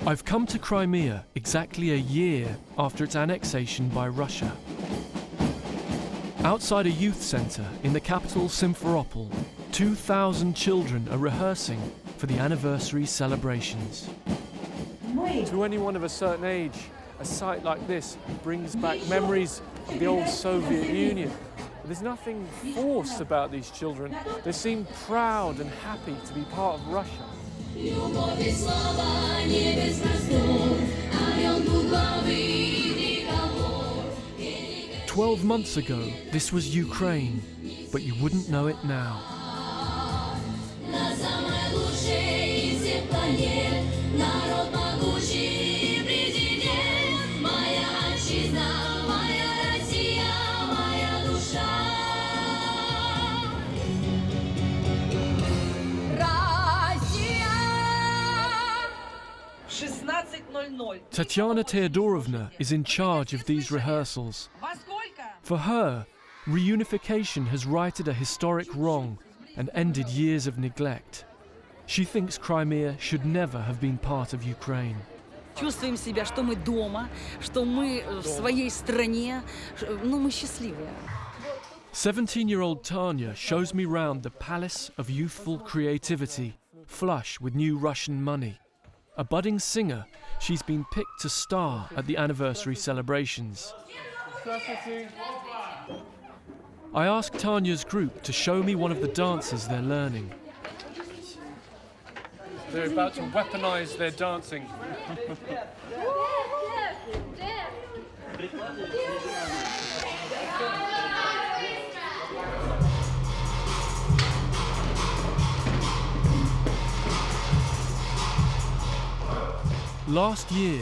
I've come to Crimea exactly a year after its annexation by Russia. Outside a youth centre in the capital Simferopol, 2,000 children are rehearsing for the anniversary celebrations. To anyone of a certain age, a sight like this brings back memories of the old Soviet Union. There's nothing forced about these children. They seem proud and happy to be part of Russia. 12 months ago, this was Ukraine, but you wouldn't know it now. Tatiana Teodorovna is in charge of these rehearsals. For her, reunification has righted a historic wrong and ended years of neglect. She thinks Crimea should never have been part of Ukraine. Чувствуем себя, что мы дома, что мы в своей стране, мы счастливые. 17-year-old Tanya shows me round the palace of youthful creativity, flush with new Russian money. A budding singer, she's been picked to star at the anniversary celebrations. I asked Tanya's group to show me one of the dances they're learning. They're about to weaponize their dancing. Last year,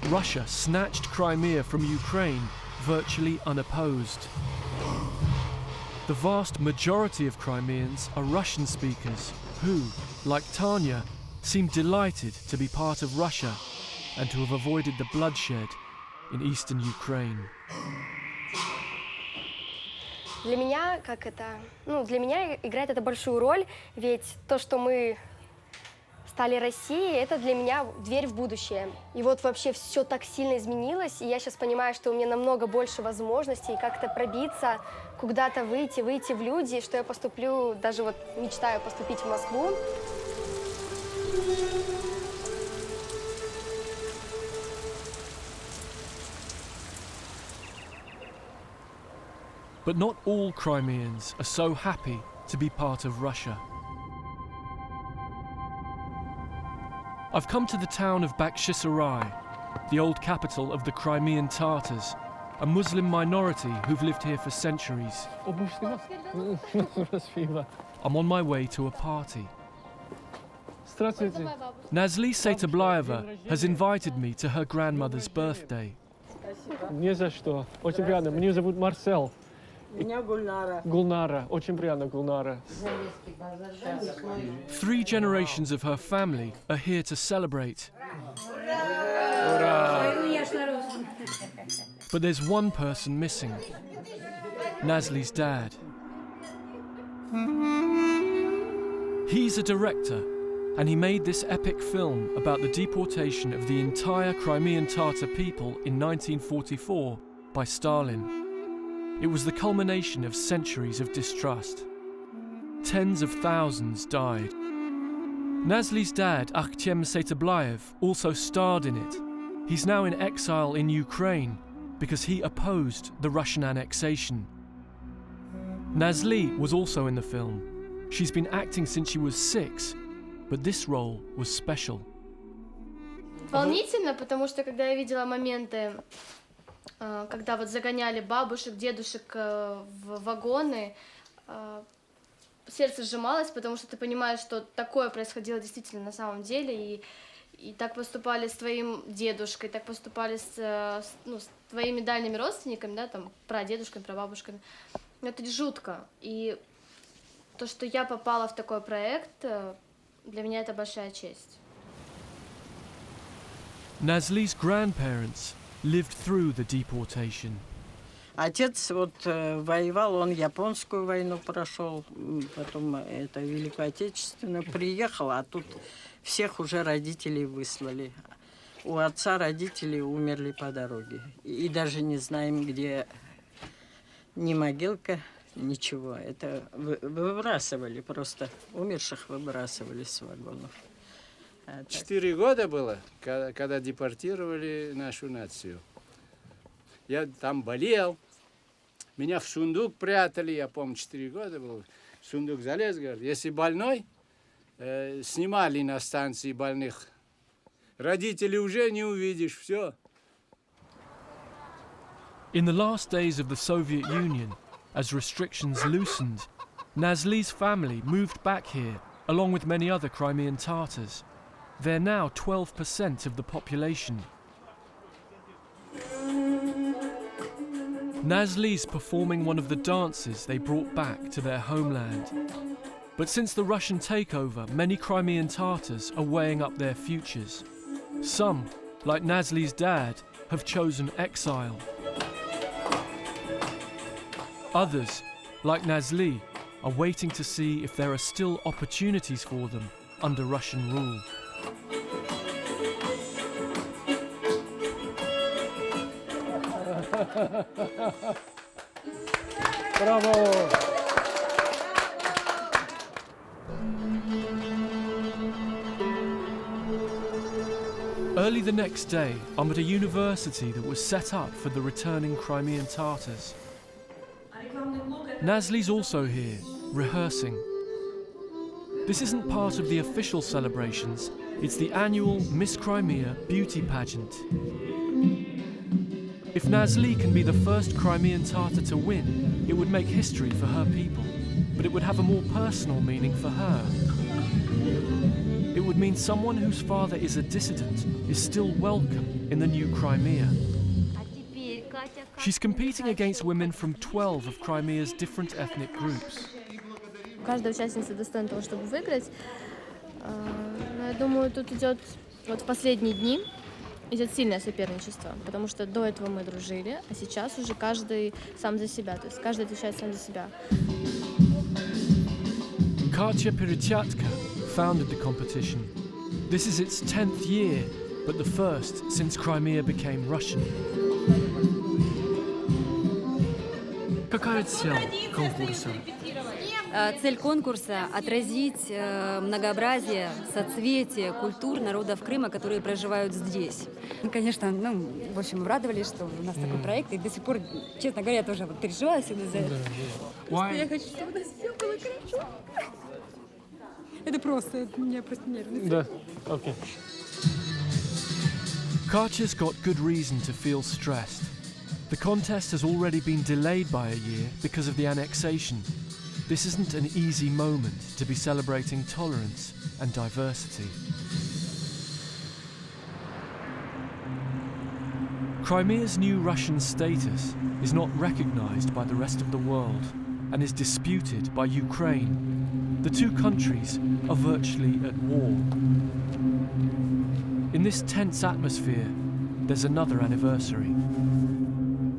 Russia snatched Crimea from Ukraine virtually unopposed. The vast majority of Crimeans are Russian speakers who, like Tanya, seem delighted to be part of Russia and to have avoided the bloodshed in eastern Ukraine. Для меня, для меня играет это большую роль, ведь то, что мы стали Россией, это для меня дверь в будущее. И вот вообще все так сильно изменилось, и я сейчас понимаю, что у меня намного больше возможностей как-то пробиться, куда-то выйти в люди, что я поступлю, даже вот мечтаю поступить в Москву. But not all Crimeans are so happy to be part of Russia. I've come to the town of Bakhchisarai, the old capital of the Crimean Tatars, a Muslim minority who've lived here for centuries. I'm on my way to a party. Nazli Seitablayeva has invited me to her grandmother's birthday. Не за что. Очень приятно. Меня зовут Марсел. Меня Гульнара. Гульнара. Очень приятно, Гульнара. 3 generations of her family are here to celebrate. But there's one person missing. Nazli's dad. He's a director, and he made this epic film about the deportation of the entire Crimean Tatar people in 1944 by Stalin. It was the culmination of centuries of distrust. Tens of thousands died. Nazli's dad, Akhtem Seitablayev, also starred in it. He's now in exile in Ukraine because he opposed the Russian annexation. Nazli was also in the film. She's been acting since she was 6, but this role was special. Волнительно, потому что когда я видела моменты, когда вот загоняли бабушек, дедушек в вагоны, сердце сжималось, потому что ты понимаешь, что такое происходило действительно на самом деле, и так поступали с твоим дедушкой, так поступали с твоими дальними родственниками, да, там, прадедушками, прабабушками. Это жутко. И то, что я попала в такой проект, для меня это большая честь. Nazli's grandparents lived through the deportation. Отец воевал, он японскую войну прошел, потом это Великую Отечественную, приехал, а тут всех уже родителей выслали. У отца родители умерли по дороге. И даже не знаем, где ни могилка, ничего. Это выбрасывали просто. Умерших выбрасывали с вагонов. 4 года было, когда депортировали нашу нацию. Я там болел. Меня в сундук прятали. Я помню, 4 года был. В сундук залез, говорит, если больной, снимали на станции больных. Родителей уже не увидишь, все. In the last days of the Soviet Union, as restrictions loosened, Nazli's family moved back here, along with many other Crimean Tatars. They're now 12% of the population. Nazli's performing one of the dances they brought back to their homeland. But since the Russian takeover, many Crimean Tatars are weighing up their futures. Some, like Nazli's dad, have chosen exile. Others, like Nazli, are waiting to see if there are still opportunities for them under Russian rule. Bravo! Early the next day, I'm at a university that was set up for the returning Crimean Tatars. Nazli's also here, rehearsing. This isn't part of the official celebrations, it's the annual Miss Crimea beauty pageant. If Nazli can be the first Crimean Tatar to win, it would make history for her people, but it would have a more personal meaning for her. It would mean someone whose father is a dissident is still welcome in the new Crimea. She's competing against women from 12 of Crimea's different ethnic groups. Каждая участница достойна того, чтобы выиграть. Но я думаю, тут идет вот в последние дни идет сильное соперничество, потому что до этого мы дружили, а сейчас уже каждый сам за себя, то есть каждый отвечает сам за себя. Katya Pericyatka founded the competition. This is its 10th year, but the first since Crimea became Russian. Какая цель конкурса? Цель конкурса – отразить многообразие, соцветие культур народов Крыма, которые проживают здесь. Конечно, в общем, радовались, что у нас такой проект, и до сих пор, честно говоря, я тоже переживала всегда за это. Я хочу, чтобы у нас все было хорошо. Это просто, меня просто нервничает. Да, окей. Katya's got good reason to feel stressed. The contest has already been delayed by a year because of the annexation. This isn't an easy moment to be celebrating tolerance and diversity. Crimea's new Russian status is not recognized by the rest of the world and is disputed by Ukraine. The two countries are virtually at war. In this tense atmosphere, there's another anniversary.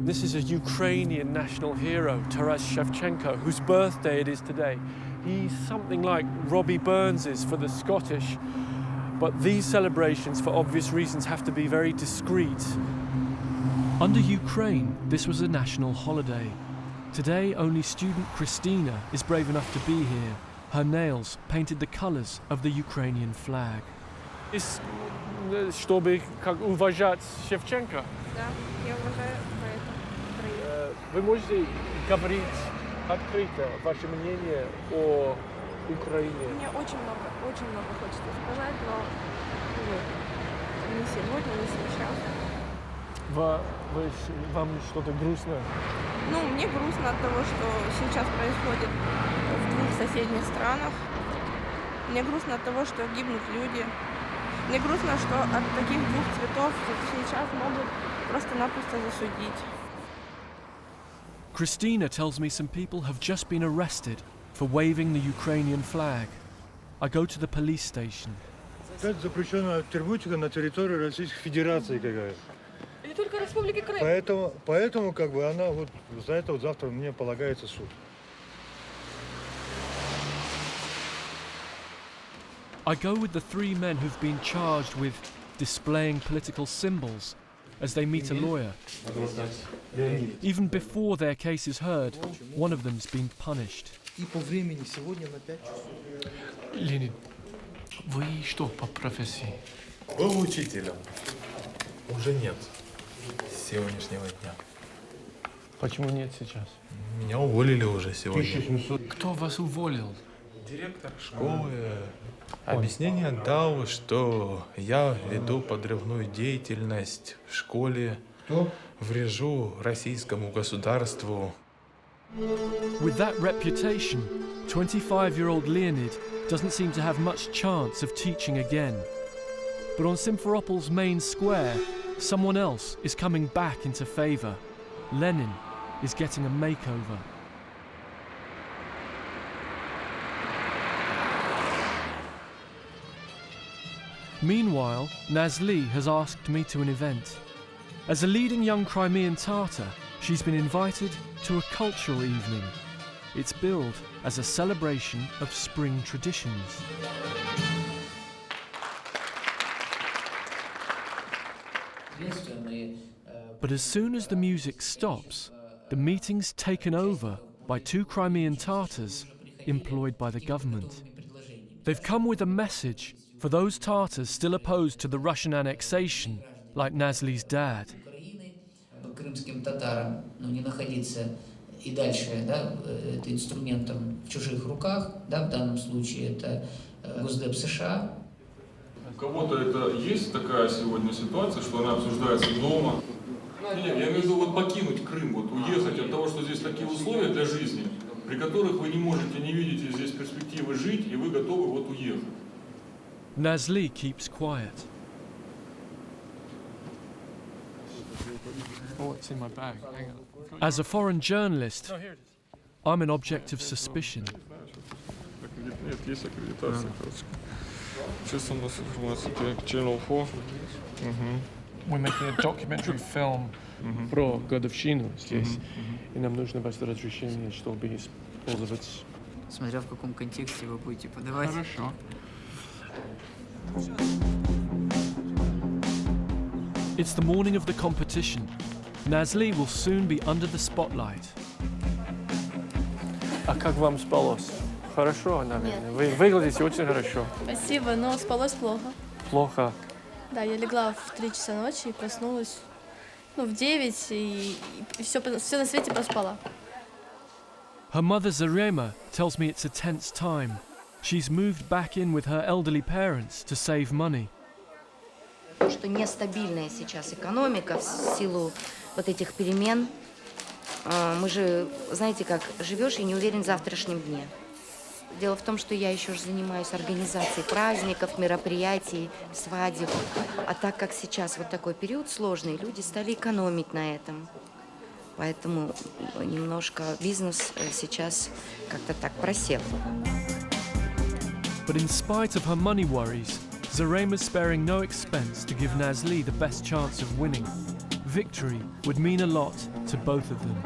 This is a Ukrainian national hero, Taras Shevchenko, whose birthday it is today. He's something like Robbie Burns is for the Scottish, but these celebrations, for obvious reasons, have to be very discreet. Under Ukraine, this was a national holiday. Today, only student Christina is brave enough to be here. Her nails painted the colours of the Ukrainian flag. Чтобы как уважать Шевченко. Да, я уважаю поэта. Вы можете говорить открыто ваше мнение о Украине? Мне очень много хочется сказать, но не сегодня, не сейчас. Вам что-то грустно? Ну, мне грустно от того, что сейчас происходит в двух соседних странах. Мне грустно от того, что гибнут люди. Мне грустно, что от таких двух цветов сейчас могут просто-напросто засудить. Christina tells me some people have just been arrested for waving the Ukrainian flag. I go to the police station. Это запрещенная атрибутика на территории Российской Федерации какая-то. Или только Республики Крым. Поэтому как бы она вот за это вот завтра мне полагается суд. I go with the three men who've been charged with displaying political symbols as they meet a lawyer. Even before their case is heard, one of them's been punished. Ленин, вы что по профессии? Был учителем. Уже нет. С сегодняшнего дня. Почему нет сейчас? Меня уволили уже сегодня. Кто вас уволил? Директор школы объяснение дал, что я веду подрывную деятельность в школе, врежу российскому государству. With that reputation, 25-year-old Leonid doesn't seem to have much chance of teaching again. But on Simferopol's main square, someone else is coming back into favour. Lenin is getting a makeover. Meanwhile, Nazli has asked me to an event. As a leading young Crimean Tatar, she's been invited to a cultural evening. It's billed as a celebration of spring traditions. But as soon as the music stops, the meeting's taken over by two Crimean Tatars employed by the government. They've come with a message for those Tatars still opposed to the Russian annexation, like Nazli's dad. Крымским татарам, не находиться и дальше, это инструментом в чужих руках, в данном случае это Госдеп США. У кого-то это есть такая сегодня ситуация, что она обсуждается дома. Нет, я имею в виду покинуть Крым, уехать от того, что здесь такие условия для жизни, при которых вы не можете, не видите здесь перспективы жить, и вы готовы уехать. Nazli keeps quiet. Oh, it's in my bag. Hang on. As a foreign journalist, I'm an object of suspicion. Нет, есть аккредитация. Сейчас у нас информация, Channel 4. We're making a documentary film про годовщину здесь, и нам нужно ваше разрешение, чтобы использовать. Смотря в каком контексте вы будете подавать. Хорошо. It's the morning of the competition. Nazli will soon be under the spotlight. А как вам спалось? Хорошо, наверное. Вы выглядите очень хорошо. Спасибо, но спалось плохо. Плохо. Да, я легла в 3 часа ночи и проснулась в 9, и все на свете проспала. Her mother Zarema tells me it's a tense time. She's moved back in with her elderly parents to save money. Что нестабильная сейчас экономика в силу этих перемен. Мы же, знаете как, живешь и не уверен в завтрашнем дне. Дело в том, что я еще занимаюсь организацией праздников, мероприятий, свадеб. А так как сейчас такой период сложный, люди стали экономить на этом. Поэтому немножко бизнес сейчас как-то так просел. But in spite of her money worries, Zarema's sparing no expense to give Nazli the best chance of winning. Victory would mean a lot to both of them.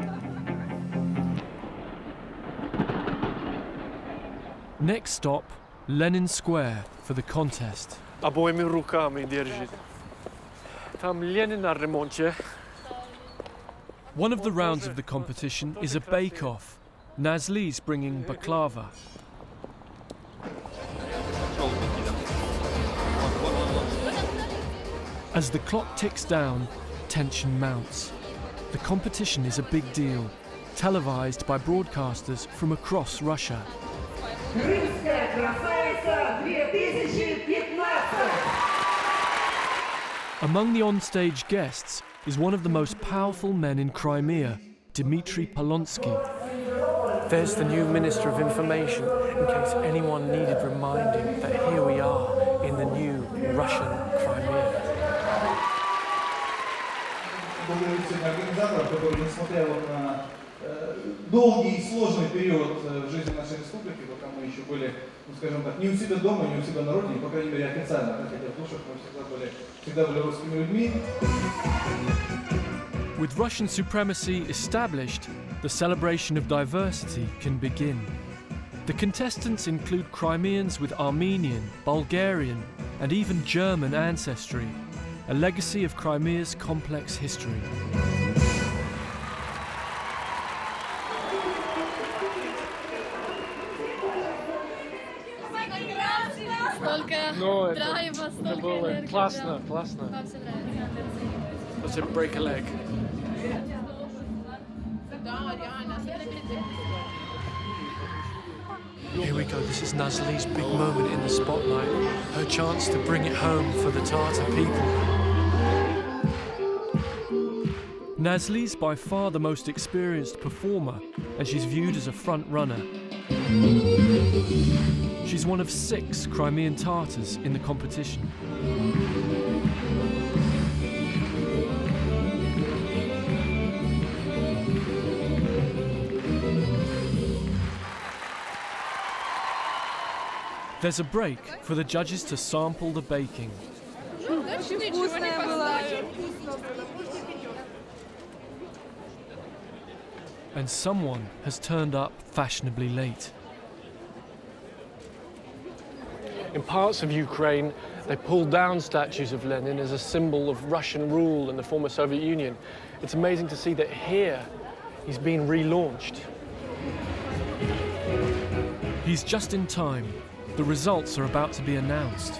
Next stop, Lenin Square for the contest. Обоими руками держит. Там Ленин на ремонте. One of the rounds of the competition is a bake-off. Nazli's bringing baklava. As the clock ticks down, tension mounts. The competition is a big deal, televised by broadcasters from across Russia. Among the onstage guests is one of the most powerful men in Crimea, Dmitry Polonsky. There's the new Minister of Information, in case anyone needed reminding that here we are in the new Russian Crimea. Благодарю сегодня организаторов, которые, несмотря на долгий и сложный период в жизни нашей республики, пока мы еще были, скажем так, не у себя дома, не у себя на родине, по крайней мере официально, хотя в душах мы всегда были русскими людьми. With Russian supremacy established, the celebration of diversity can begin. The contestants include Crimeans with Armenian, Bulgarian, and even German ancestry, a legacy of Crimea's complex history. No, это было классно, классно. Let's break a leg. Here we go, this is Nazli's big moment in the spotlight, her chance to bring it home for the Tatar people. Nazli's by far the most experienced performer, and she's viewed as a front runner. She's one of 6 Crimean Tatars in the competition. There's a break for the judges to sample the baking. And someone has turned up fashionably late. In parts of Ukraine, they pulled down statues of Lenin as a symbol of Russian rule in the former Soviet Union. It's amazing to see that here he's been relaunched. He's just in time. The results are about to be announced.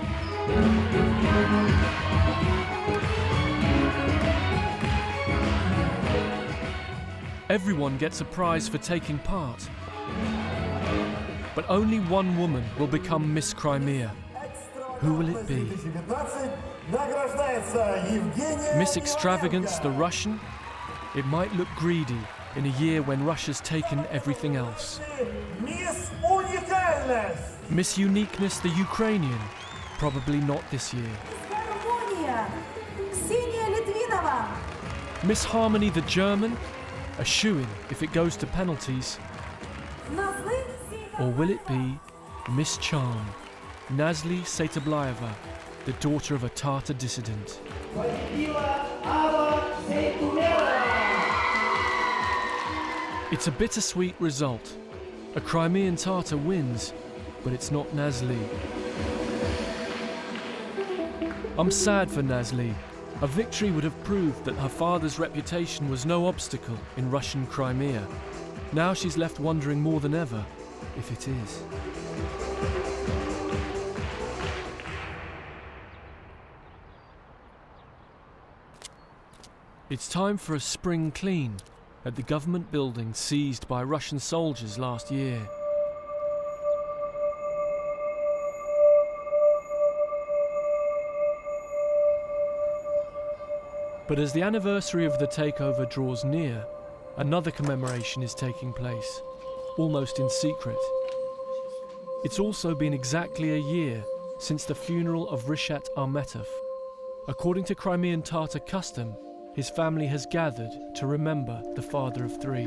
Everyone gets a prize for taking part. But only one woman will become Miss Crimea. Who will it be? Miss Extravagance the Russian? It might look greedy in a year when Russia's taken everything else. Miss Uniqueness the Ukrainian? Probably not this year. Miss Harmony the German? A shoo-in if it goes to penalties. Or will it be Miss Charm, Nazli Saitablayeva, the daughter of a Tatar dissident? It's a bittersweet result. A Crimean Tatar wins, but it's not Nazli. I'm sad for Nazli. A victory would have proved that her father's reputation was no obstacle in Russian Crimea. Now she's left wondering more than ever if it is. It's time for a spring clean at the government building seized by Russian soldiers last year. But as the anniversary of the takeover draws near, another commemoration is taking place, almost in secret. It's also been exactly a year since the funeral of Rishat Armetov. According to Crimean Tatar custom, his family has gathered to remember the father of 3.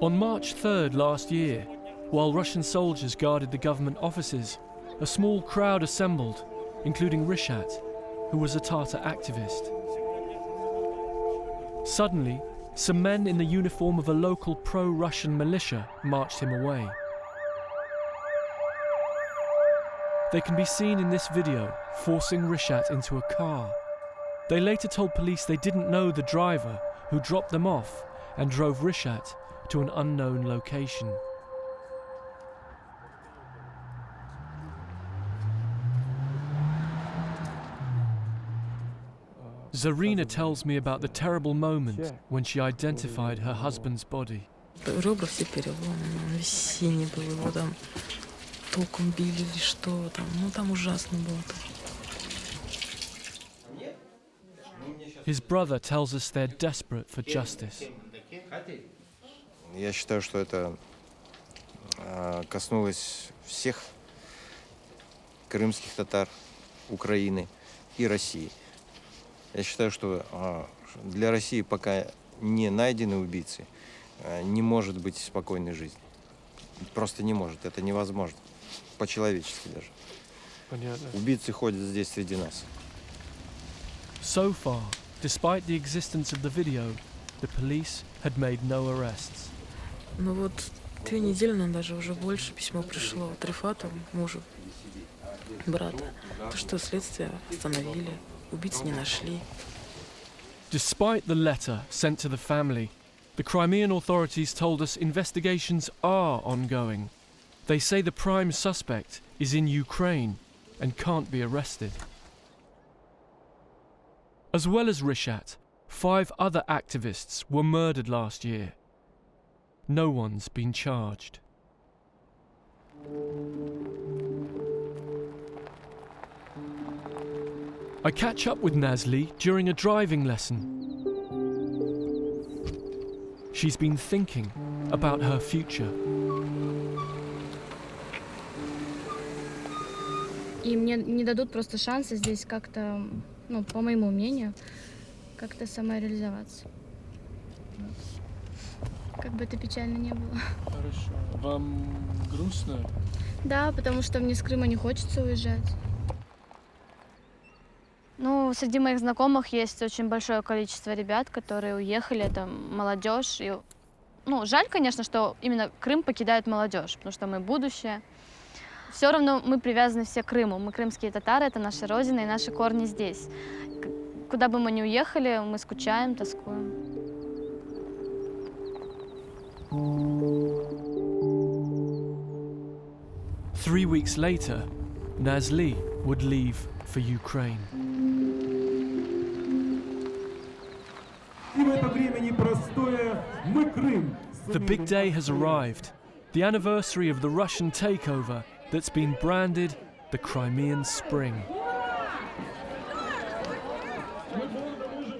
On March 3rd last year, while Russian soldiers guarded the government offices, a small crowd assembled, including Rishat, who was a Tatar activist. Suddenly, some men in the uniform of a local pro-Russian militia marched him away. They can be seen in this video forcing Rishat into a car. They later told police they didn't know the driver, who dropped them off and drove Rishat to an unknown location. Zarina tells me about the terrible moment when she identified her husband's body. Ребра все переломаны, он весь синий был, его там током били или что там, ну там ужасно было. His brother tells us they're desperate for justice. Я считаю, что это коснулось всех крымских татар, Украины и России. Я считаю, что для России пока не найдены убийцы, не может быть спокойной жизни. Просто не может, это невозможно. По-человечески даже. Понятно. Убийцы ходят здесь среди нас. So far, despite the existence of the video, the police had made no arrests. Ну вот 2 недели, но даже уже больше письмо пришло от Рифата, мужу, брата. То, что следствие остановили, убийц не нашли. Despite the letter sent to the family, the Crimean authorities told us investigations are ongoing. They say the prime suspect is in Ukraine and can't be arrested. As well as Rishat, 5 other activists were murdered last year. No one's been charged. I catch up with Nazli during a driving lesson. She's been thinking about her future. И мне не дадут просто шанса здесь как-то, ну, по моему мнению, как-то самореализоваться. Как бы это печально не было. Хорошо. Вам грустно? Да, потому что мне с Крыма не хочется уезжать. Ну, среди моих знакомых есть очень большое количество ребят, которые уехали, это молодежь. И, ну, жаль, конечно, что именно Крым покидает молодежь, потому что мы будущее. Все равно мы привязаны все к Крыму. Мы крымские татары, это наша родина и наши корни здесь. Куда бы мы ни уехали, мы скучаем, тоскуем. Three weeks later, Nazli would leave for Ukraine. The big day has arrived, the anniversary of the Russian takeover that's been branded the Crimean Spring.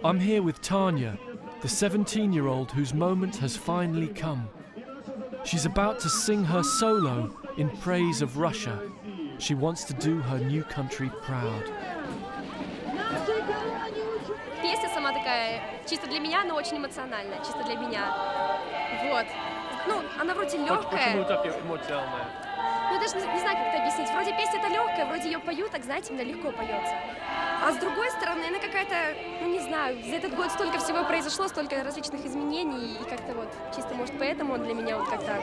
I'm here with Tanya, the 17-year-old whose moment has finally come. She's about to sing her solo in praise of Russia. She wants to do her new country proud. Песня сама такая, чисто для меня, но очень эмоциональная, чисто для меня. Вот. Ну, она вроде легкая. Почему так эмоциональная? Ну, я даже не знаю, как это объяснить. Вроде песня-то легкая, вроде ее поют, так, знаете, мне легко поется. А с другой стороны, она какая-то, ну, не знаю, за этот год столько всего произошло, столько различных изменений, и как-то вот, чисто, может, поэтому он для меня вот как-то...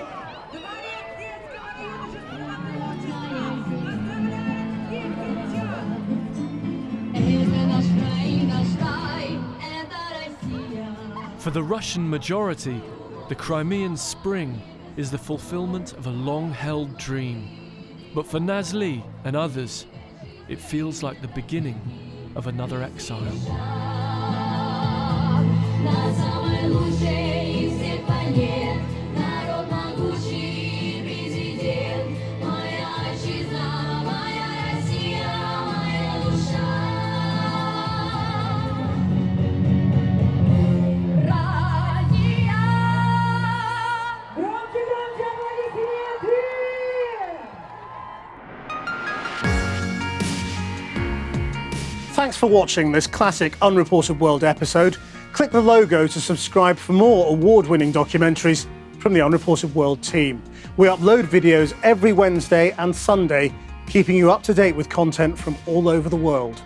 For the Russian majority, the Crimean Spring is the fulfillment of a long-held dream. But for Nazli and others, it feels like the beginning of another exile. Thanks for watching this classic Unreported World episode. Click the logo to subscribe for more award-winning documentaries from the Unreported World team. We upload videos every Wednesday and Sunday, keeping you up to date with content from all over the world.